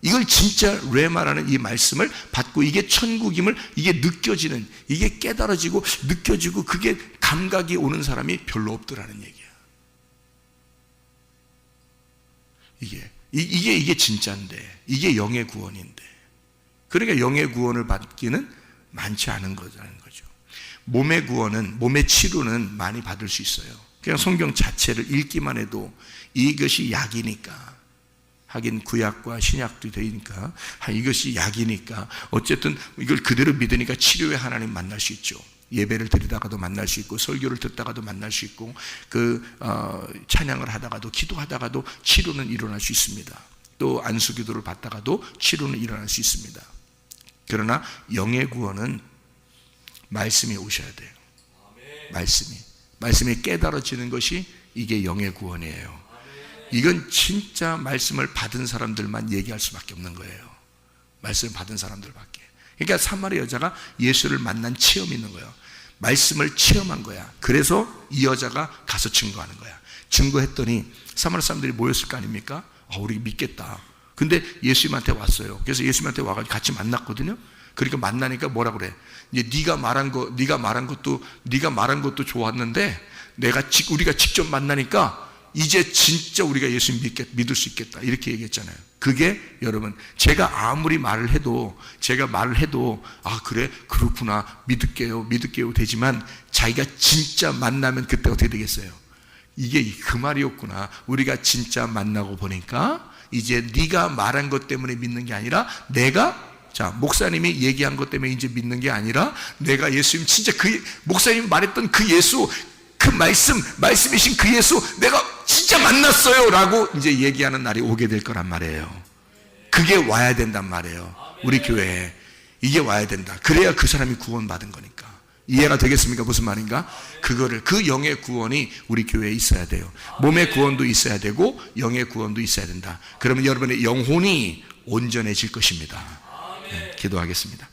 Speaker 2: 이걸 진짜 레마라는 이 말씀을 받고 이게 천국임을 이게 느껴지는, 이게 깨달아지고 느껴지고 그게 감각이 오는 사람이 별로 없더라는 얘기야. 이게 진짜인데, 이게 영의 구원인데, 그러니까 영의 구원을 받기는 많지 않은 거라는 거죠. 몸의 구원은, 몸의 치료는 많이 받을 수 있어요. 그냥 성경 자체를 읽기만 해도 이것이 약이니까, 하긴 구약과 신약도 되니까 이것이 약이니까 어쨌든 이걸 그대로 믿으니까 치료의 하나님 만날 수 있죠. 예배를 드리다가도 만날 수 있고, 설교를 듣다가도 만날 수 있고, 찬양을 하다가도, 기도하다가도 치료는 일어날 수 있습니다. 또 안수기도를 받다가도 치료는 일어날 수 있습니다. 그러나 영의 구원은 말씀이 오셔야 돼요. 말씀이 깨달아지는 것이 이게 영의 구원이에요. 이건 진짜 말씀을 받은 사람들만 얘기할 수밖에 없는 거예요. 말씀을 받은 사람들밖에. 그러니까 사마리아 여자가 예수를 만난 체험이 있는 거예요. 말씀을 체험한 거야. 그래서 이 여자가 가서 증거하는 거야. 증거했더니 사마리아 사람들이 모였을 거 아닙니까? 우리 믿겠다. 근데 예수님한테 왔어요. 그래서 예수님한테 와가지고 같이 만났거든요. 그러니까 만나니까 뭐라 그래? 이제 네가 말한 것도 좋았는데 우리가 직접 만나니까 이제 진짜 우리가 예수 믿을 수 있겠다, 이렇게 얘기했잖아요. 그게 여러분, 제가 아무리 말을 해도 그래, 그렇구나, 믿을게요 되지만 자기가 진짜 만나면 그때 어떻게 되겠어요? 이게 그 말이었구나. 우리가 진짜 만나고 보니까 이제 네가 말한 것 때문에 믿는 게 아니라 목사님이 얘기한 것 때문에 이제 믿는 게 아니라 내가 예수님 진짜 목사님이 말했던 그 예수, 그 말씀이신 그 예수 내가 진짜 만났어요 라고 이제 얘기하는 날이 오게 될 거란 말이에요. 그게 와야 된단 말이에요. 우리 교회에 이게 와야 된다. 그래야 그 사람이 구원받은 거니까. 이해가 되겠습니까? 무슨 말인가? 그 영의 구원이 우리 교회에 있어야 돼요. 몸의 구원도 있어야 되고 영의 구원도 있어야 된다. 그러면 여러분의 영혼이 온전해질 것입니다. 기도하겠습니다.